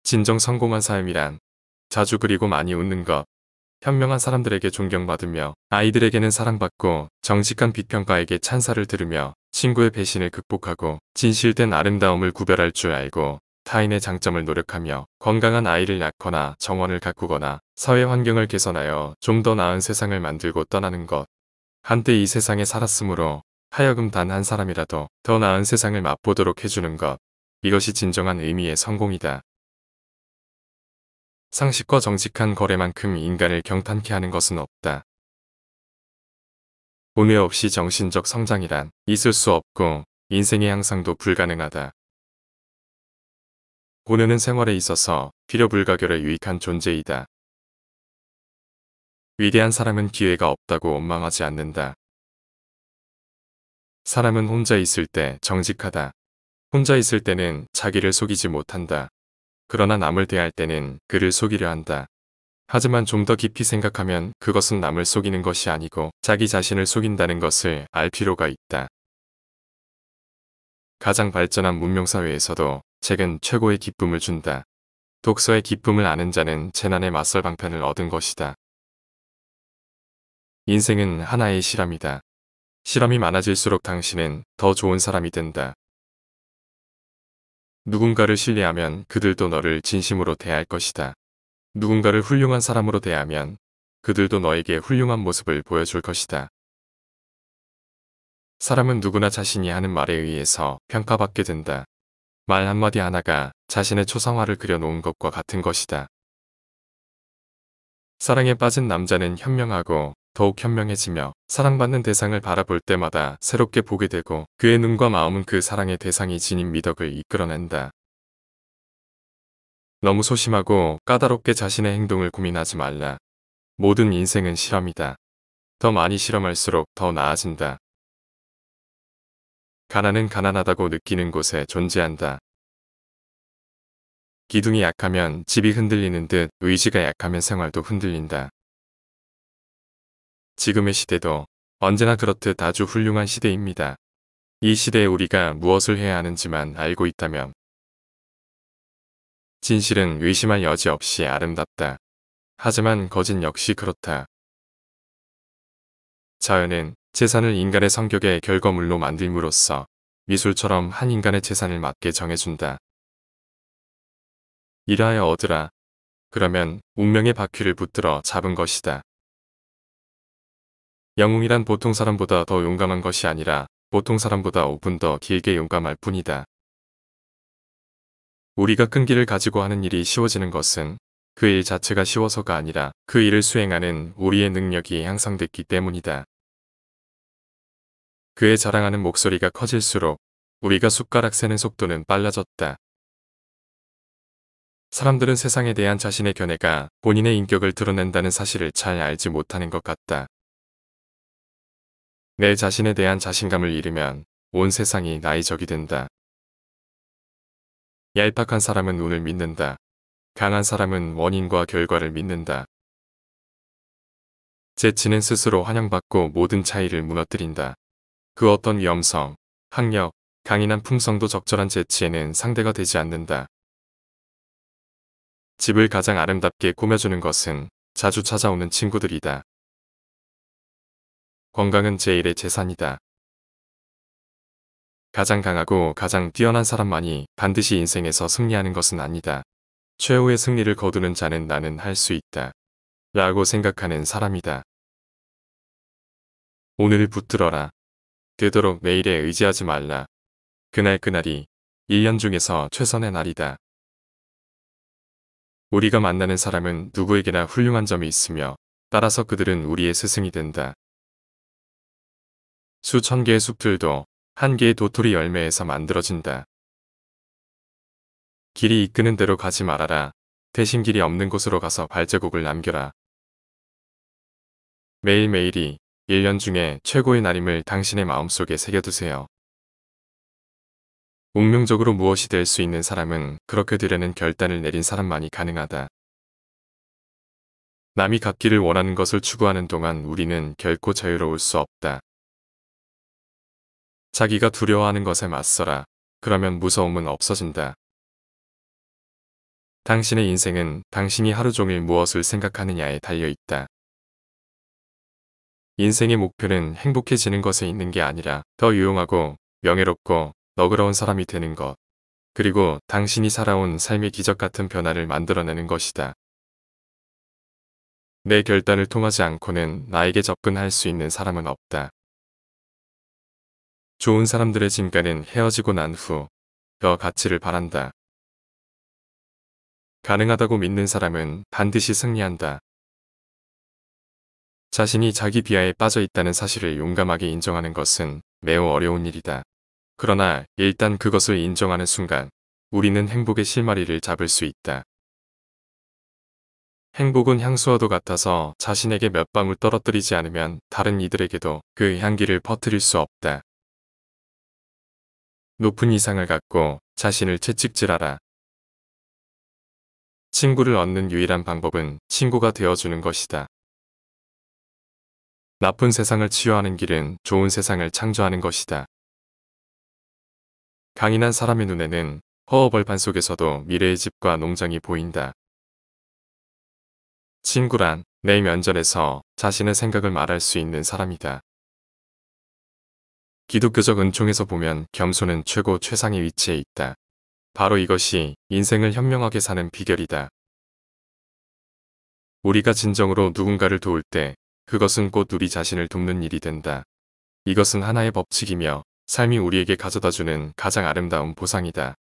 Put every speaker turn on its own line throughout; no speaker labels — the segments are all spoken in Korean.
진정 성공한 삶이란 자주 그리고 많이 웃는 것, 현명한 사람들에게 존경받으며 아이들에게는 사랑받고 정직한 비평가에게 찬사를 들으며 친구의 배신을 극복하고 진실된 아름다움을 구별할 줄 알고 타인의 장점을 노력하며 건강한 아이를 낳거나 정원을 가꾸거나 사회 환경을 개선하여 좀 더 나은 세상을 만들고 떠나는 것. 한때 이 세상에 살았으므로 하여금 단 한 사람이라도 더 나은 세상을 맛보도록 해주는 것. 이것이 진정한 의미의 성공이다. 상식과 정직한 거래만큼 인간을 경탄케 하는 것은 없다. 운회 없이 정신적 성장이란 있을 수 없고 인생의 향상도 불가능하다. 운은 생활에 있어서 필요불가결에 유익한 존재이다. 위대한 사람은 기회가 없다고 원망하지 않는다. 사람은 혼자 있을 때 정직하다. 혼자 있을 때는 자기를 속이지 못한다. 그러나 남을 대할 때는 그를 속이려 한다. 하지만 좀 더 깊이 생각하면 그것은 남을 속이는 것이 아니고 자기 자신을 속인다는 것을 알 필요가 있다. 가장 발전한 문명사회에서도 책은 최고의 기쁨을 준다. 독서의 기쁨을 아는 자는 재난에 맞설 방편을 얻은 것이다. 인생은 하나의 실험이다. 실험이 많아질수록 당신은 더 좋은 사람이 된다. 누군가를 신뢰하면 그들도 너를 진심으로 대할 것이다. 누군가를 훌륭한 사람으로 대하면 그들도 너에게 훌륭한 모습을 보여줄 것이다. 사람은 누구나 자신이 하는 말에 의해서 평가받게 된다. 말 한마디 하나가 자신의 초상화를 그려놓은 것과 같은 것이다. 사랑에 빠진 남자는 현명하고 더욱 현명해지며 사랑받는 대상을 바라볼 때마다 새롭게 보게 되고 그의 눈과 마음은 그 사랑의 대상이 지닌 미덕을 이끌어낸다. 너무 소심하고 까다롭게 자신의 행동을 고민하지 말라. 모든 인생은 실험이다. 더 많이 실험할수록 더 나아진다. 가난은 가난하다고 느끼는 곳에 존재한다. 기둥이 약하면 집이 흔들리는 듯 의지가 약하면 생활도 흔들린다. 지금의 시대도 언제나 그렇듯 아주 훌륭한 시대입니다. 이 시대에 우리가 무엇을 해야 하는지만 알고 있다면 진실은 의심할 여지 없이 아름답다. 하지만 거짓 역시 그렇다. 자연은 재산을 인간의 성격의 결과물로 만들므로써 미술처럼 한 인간의 재산을 맞게 정해준다. 일하여 얻으라. 그러면 운명의 바퀴를 붙들어 잡은 것이다. 영웅이란 보통 사람보다 더 용감한 것이 아니라 보통 사람보다 5분 더 길게 용감할 뿐이다. 우리가 끈기를 가지고 하는 일이 쉬워지는 것은 그 일 자체가 쉬워서가 아니라 그 일을 수행하는 우리의 능력이 향상됐기 때문이다. 그의 자랑하는 목소리가 커질수록 우리가 숟가락 세는 속도는 빨라졌다. 사람들은 세상에 대한 자신의 견해가 본인의 인격을 드러낸다는 사실을 잘 알지 못하는 것 같다. 내 자신에 대한 자신감을 잃으면 온 세상이 나의 적이 된다. 얄팍한 사람은 운을 믿는다. 강한 사람은 원인과 결과를 믿는다. 재치는 스스로 환영받고 모든 차이를 무너뜨린다. 그 어떤 위엄성, 학력, 강인한 품성도 적절한 재치에는 상대가 되지 않는다. 집을 가장 아름답게 꾸며주는 것은 자주 찾아오는 친구들이다. 건강은 제1의 재산이다. 가장 강하고 가장 뛰어난 사람만이 반드시 인생에서 승리하는 것은 아니다. 최후의 승리를 거두는 자는 나는 할 수 있다. 라고 생각하는 사람이다. 오늘을 붙들어라. 되도록 내일에 의지하지 말라. 그날이 1년 중에서 최선의 날이다. 우리가 만나는 사람은 누구에게나 훌륭한 점이 있으며 따라서 그들은 우리의 스승이 된다. 수천 개의 숲들도 한 개의 도토리 열매에서 만들어진다. 길이 이끄는 대로 가지 말아라. 대신 길이 없는 곳으로 가서 발자국을 남겨라. 매일매일이 1년 중에 최고의 날임을 당신의 마음속에 새겨두세요. 운명적으로 무엇이 될 수 있는 사람은 그렇게 되려는 결단을 내린 사람만이 가능하다. 남이 갖기를 원하는 것을 추구하는 동안 우리는 결코 자유로울 수 없다. 자기가 두려워하는 것에 맞서라. 그러면 무서움은 없어진다. 당신의 인생은 당신이 하루 종일 무엇을 생각하느냐에 달려 있다. 인생의 목표는 행복해지는 것에 있는 게 아니라 더 유용하고 명예롭고 너그러운 사람이 되는 것. 그리고 당신이 살아온 삶의 기적 같은 변화를 만들어내는 것이다. 내 결단을 통하지 않고는 나에게 접근할 수 있는 사람은 없다. 좋은 사람들의 진가는 헤어지고 난 후 더 가치를 바란다. 가능하다고 믿는 사람은 반드시 승리한다. 자신이 자기 비하에 빠져 있다는 사실을 용감하게 인정하는 것은 매우 어려운 일이다. 그러나 일단 그것을 인정하는 순간 우리는 행복의 실마리를 잡을 수 있다. 행복은 향수와도 같아서 자신에게 몇 방울 떨어뜨리지 않으면 다른 이들에게도 그 향기를 퍼뜨릴 수 없다. 높은 이상을 갖고 자신을 채찍질하라. 친구를 얻는 유일한 방법은 친구가 되어주는 것이다. 나쁜 세상을 치유하는 길은 좋은 세상을 창조하는 것이다. 강인한 사람의 눈에는 허허벌판 속에서도 미래의 집과 농장이 보인다. 친구란 내 면전에서 자신의 생각을 말할 수 있는 사람이다. 기독교적 은총에서 보면 겸손은 최고 최상의 위치에 있다. 바로 이것이 인생을 현명하게 사는 비결이다. 우리가 진정으로 누군가를 도울 때 그것은 곧 우리 자신을 돕는 일이 된다. 이것은 하나의 법칙이며 삶이 우리에게 가져다주는 가장 아름다운 보상이다.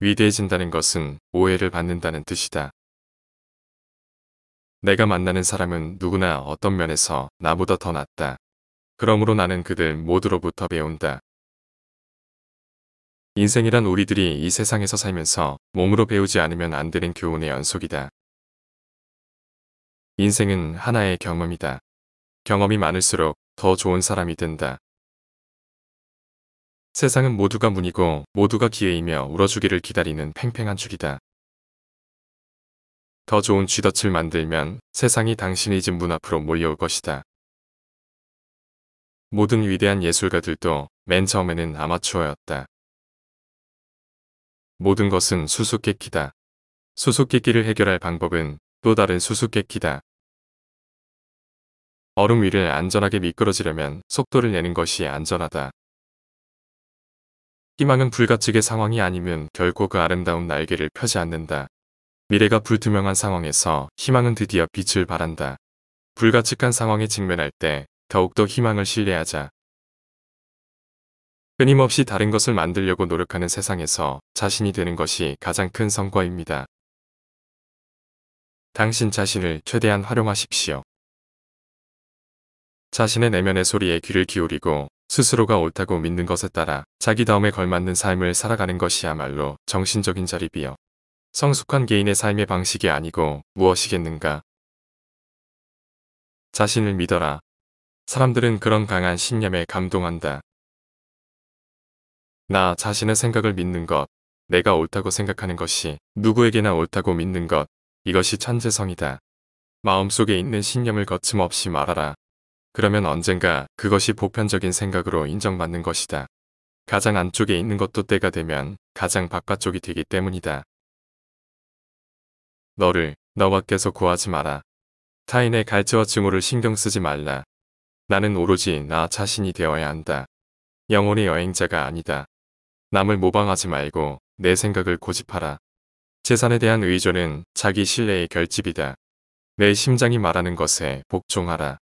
위대해진다는 것은 오해를 받는다는 뜻이다. 내가 만나는 사람은 누구나 어떤 면에서 나보다 더 낫다. 그러므로 나는 그들 모두로부터 배운다. 인생이란 우리들이 이 세상에서 살면서 몸으로 배우지 않으면 안 되는 교훈의 연속이다. 인생은 하나의 경험이다. 경험이 많을수록 더 좋은 사람이 된다. 세상은 모두가 문이고 모두가 기회이며 울어주기를 기다리는 팽팽한 줄이다. 더 좋은 쥐덫을 만들면 세상이 당신의 집 문 앞으로 몰려올 것이다. 모든 위대한 예술가들도 맨 처음에는 아마추어였다. 모든 것은 수수께끼다. 수수께끼를 해결할 방법은 또 다른 수수께끼다. 얼음 위를 안전하게 미끄러지려면 속도를 내는 것이 안전하다. 희망은 불가측의 상황이 아니면 결코 그 아름다운 날개를 펴지 않는다. 미래가 불투명한 상황에서 희망은 드디어 빛을 발한다. 불가측한 상황에 직면할 때 더욱더 희망을 신뢰하자. 끊임없이 다른 것을 만들려고 노력하는 세상에서 자신이 되는 것이 가장 큰 성과입니다. 당신 자신을 최대한 활용하십시오. 자신의 내면의 소리에 귀를 기울이고 스스로가 옳다고 믿는 것에 따라 자기 다움에 걸맞는 삶을 살아가는 것이야말로 정신적인 자립이요. 성숙한 개인의 삶의 방식이 아니고 무엇이겠는가? 자신을 믿어라. 사람들은 그런 강한 신념에 감동한다. 나 자신의 생각을 믿는 것, 내가 옳다고 생각하는 것이 누구에게나 옳다고 믿는 것, 이것이 천재성이다. 마음속에 있는 신념을 거침없이 말하라. 그러면 언젠가 그것이 보편적인 생각으로 인정받는 것이다. 가장 안쪽에 있는 것도 때가 되면 가장 바깥쪽이 되기 때문이다. 너를 너 밖에서 구하지 마라. 타인의 갈증와 증오를 신경 쓰지 말라. 나는 오로지 나 자신이 되어야 한다. 영혼의 여행자가 아니다. 남을 모방하지 말고 내 생각을 고집하라. 재산에 대한 의존은 자기 신뢰의 결집이다. 내 심장이 말하는 것에 복종하라.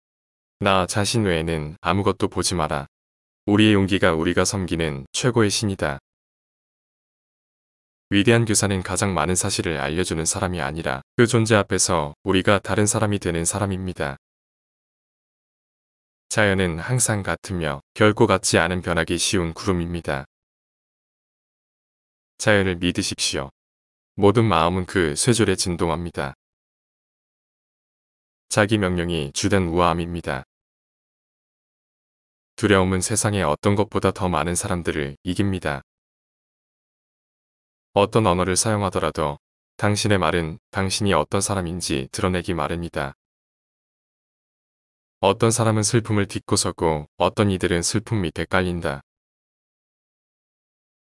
나 자신 외에는 아무것도 보지 마라. 우리의 용기가 우리가 섬기는 최고의 신이다. 위대한 교사는 가장 많은 사실을 알려주는 사람이 아니라 그 존재 앞에서 우리가 다른 사람이 되는 사람입니다. 자연은 항상 같으며 결코 같지 않은 변하기 쉬운 구름입니다. 자연을 믿으십시오. 모든 마음은 그 쇠졸에 진동합니다. 자기 명령이 주된 우아함입니다. 두려움은 세상의 어떤 것보다 더 많은 사람들을 이깁니다. 어떤 언어를 사용하더라도 당신의 말은 당신이 어떤 사람인지 드러내기 마련이다. 어떤 사람은 슬픔을 딛고 서고 어떤 이들은 슬픔 밑에 깔린다.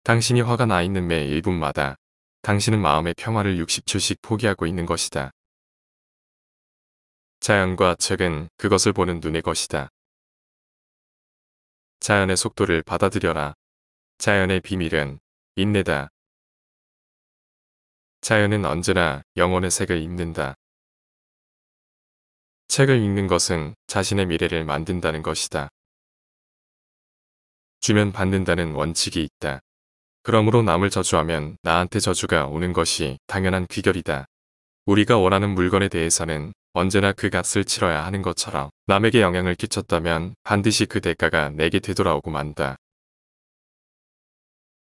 당신이 화가 나 있는 매 1분마다 당신은 마음의 평화를 60초씩 포기하고 있는 것이다. 자연과 책은 그것을 보는 눈의 것이다. 자연의 속도를 받아들여라. 자연의 비밀은 인내다. 자연은 언제나 영혼의 색을 읽는다. 책을 읽는 것은 자신의 미래를 만든다는 것이다. 주면 받는다는 원칙이 있다. 그러므로 남을 저주하면 나한테 저주가 오는 것이 당연한 귀결이다. 우리가 원하는 물건에 대해서는 언제나 그 값을 치러야 하는 것처럼 남에게 영향을 끼쳤다면 반드시 그 대가가 내게 되돌아오고 만다.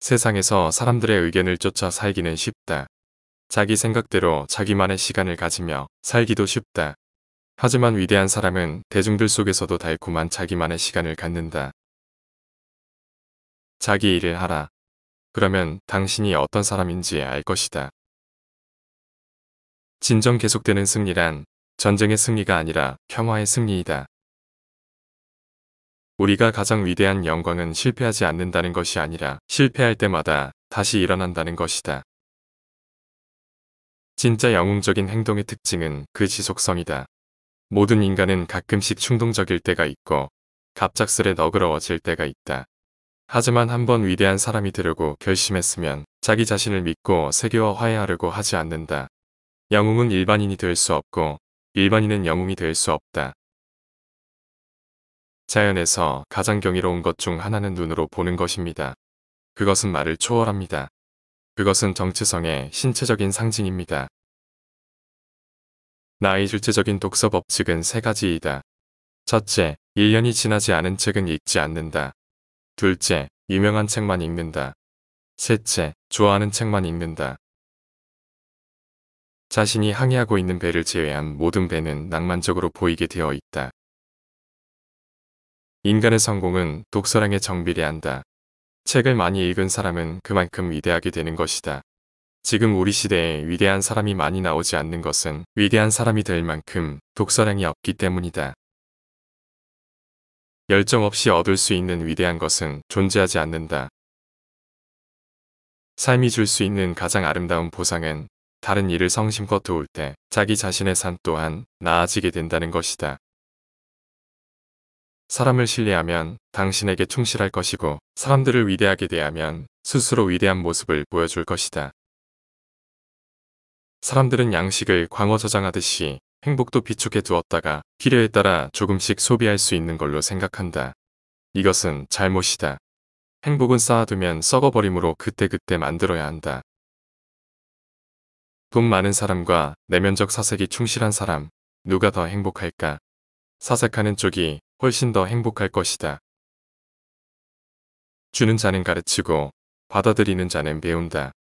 세상에서 사람들의 의견을 쫓아 살기는 쉽다. 자기 생각대로 자기만의 시간을 가지며 살기도 쉽다. 하지만 위대한 사람은 대중들 속에서도 달콤한 자기만의 시간을 갖는다. 자기 일을 하라. 그러면 당신이 어떤 사람인지 알 것이다. 진정 계속되는 승리란 전쟁의 승리가 아니라 평화의 승리이다. 우리가 가장 위대한 영광은 실패하지 않는다는 것이 아니라 실패할 때마다 다시 일어난다는 것이다. 진짜 영웅적인 행동의 특징은 그 지속성이다. 모든 인간은 가끔씩 충동적일 때가 있고 갑작스레 너그러워질 때가 있다. 하지만 한번 위대한 사람이 되려고 결심했으면 자기 자신을 믿고 세계와 화해하려고 하지 않는다. 영웅은 일반인이 될 수 없고 일반인은 영웅이 될 수 없다. 자연에서 가장 경이로운 것 중 하나는 눈으로 보는 것입니다. 그것은 말을 초월합니다. 그것은 정체성의 신체적인 상징입니다. 나의 실제적인 독서 법칙은 세 가지이다. 첫째, 1년이 지나지 않은 책은 읽지 않는다. 둘째, 유명한 책만 읽는다. 셋째, 좋아하는 책만 읽는다. 자신이 항해하고 있는 배를 제외한 모든 배는 낭만적으로 보이게 되어 있다. 인간의 성공은 독서량에 정비례한다. 책을 많이 읽은 사람은 그만큼 위대하게 되는 것이다. 지금 우리 시대에 위대한 사람이 많이 나오지 않는 것은 위대한 사람이 될 만큼 독서량이 없기 때문이다. 열정 없이 얻을 수 있는 위대한 것은 존재하지 않는다. 삶이 줄 수 있는 가장 아름다운 보상은 다른 일을 성심껏 도울 때 자기 자신의 삶 또한 나아지게 된다는 것이다. 사람을 신뢰하면 당신에게 충실할 것이고 사람들을 위대하게 대하면 스스로 위대한 모습을 보여줄 것이다. 사람들은 양식을 광어 저장하듯이 행복도 비축해 두었다가 필요에 따라 조금씩 소비할 수 있는 걸로 생각한다. 이것은 잘못이다. 행복은 쌓아두면 썩어버리므로 그때그때 만들어야 한다. 돈 많은 사람과 내면적 사색이 충실한 사람, 누가 더 행복할까? 사색하는 쪽이 훨씬 더 행복할 것이다. 주는 자는 가르치고 받아들이는 자는 배운다.